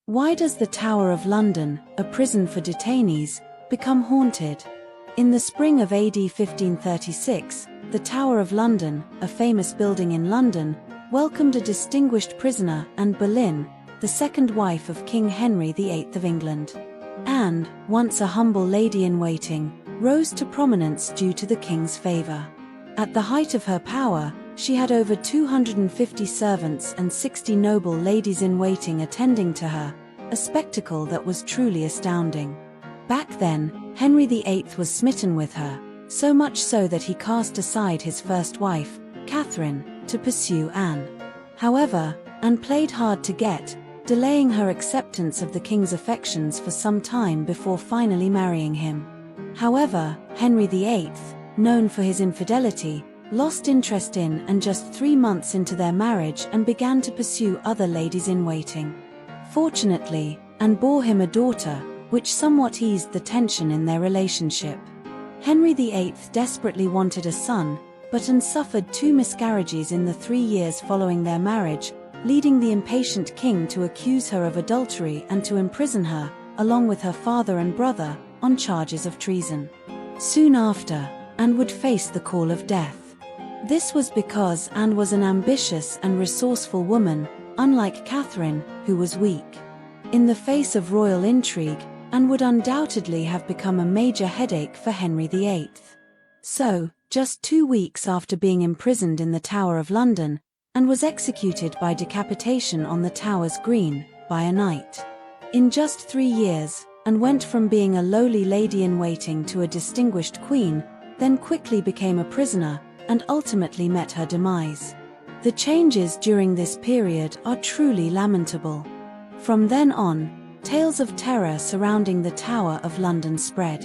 Why does the Tower of London, a prison for detainees, become haunted? In the spring of AD 1536, the Tower of London, a famous building in London, welcomed a distinguished prisoner, Anne Boleyn, the second wife of King Henry VIII of England. Anne, once a humble lady-in-waiting, rose to prominence due to the king's favor. At the height of her power, she had over 250 servants and 60 noble ladies-in-waiting attending to her, a spectacle that was truly astounding. Back then, Henry VIII was smitten with her, so much so that he cast aside his first wife, Catherine, to pursue Anne. However, Anne played hard to get, delaying her acceptance of the king's affections for some time before finally marrying him. However, Henry VIII, known for his infidelity, lost interest in and just 3 months into their marriage and began to pursue other ladies-in-waiting. Fortunately, Anne bore him a daughter, which somewhat eased the tension in their relationship. Henry VIII desperately wanted a son, but Anne suffered 2 miscarriages in the 3 years following their marriage, leading the impatient king to accuse her of adultery and to imprison her, along with her father and brother, on charges of treason. Soon after, Anne would face the call of death. This was because Anne was an ambitious and resourceful woman, unlike Catherine, who was weak. In the face of royal intrigue, Anne would undoubtedly have become a major headache for Henry VIII. So, just 2 weeks after being imprisoned in the Tower of London, Anne was executed by decapitation on the Tower's Green, by a knight. In just 3 years, Anne went from being a lowly lady-in-waiting to a distinguished queen, then quickly became a prisoner, and ultimately met her demise. The changes during this period are truly lamentable. From then on, tales of terror surrounding the Tower of London spread.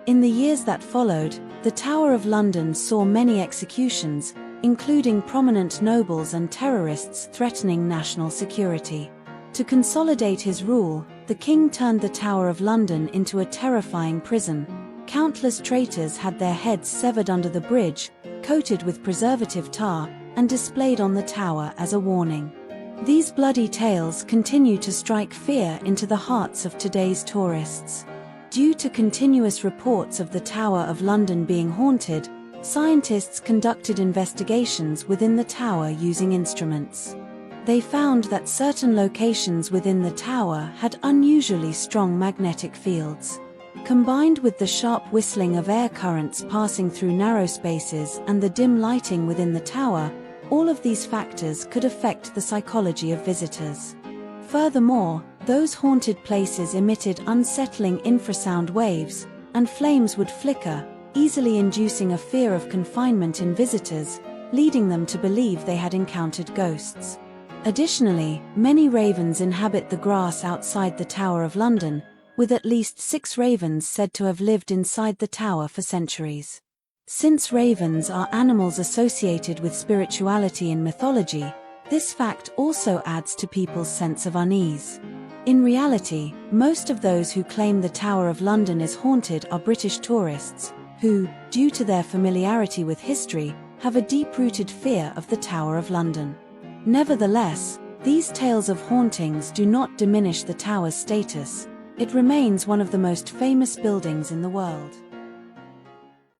In the years that followed, the Tower of London saw many executions, including prominent nobles and terrorists threatening national security. To consolidate his rule, the king turned the Tower of London into a terrifying prison. Countless traitors had their heads severed under the bridge, coated with preservative tar, and displayed on the tower as a warning. These bloody tales continue to strike fear into the hearts of today's tourists. Due to continuous reports of the Tower of London being haunted, scientists conducted investigations within the tower using instruments. They found that certain locations within the tower had unusually strong magnetic fields. Combined with the sharp whistling of air currents passing through narrow spaces and the dim lighting within the tower, all of these factors could affect the psychology of visitors. Furthermore, those haunted places emitted unsettling infrasound waves, and flames would flicker, easily inducing a fear of confinement in visitors, leading them to believe they had encountered ghosts. Additionally, many ravens inhabit the grass outside the Tower of London, with at least 6 ravens said to have lived inside the tower for centuries. Since ravens are animals associated with spirituality in mythology, this fact also adds to people's sense of unease. In reality, most of those who claim the Tower of London is haunted are British tourists, who, due to their familiarity with history, have a deep-rooted fear of the Tower of London. Nevertheless, these tales of hauntings do not diminish the tower's status. It remains one of the most famous buildings in the world.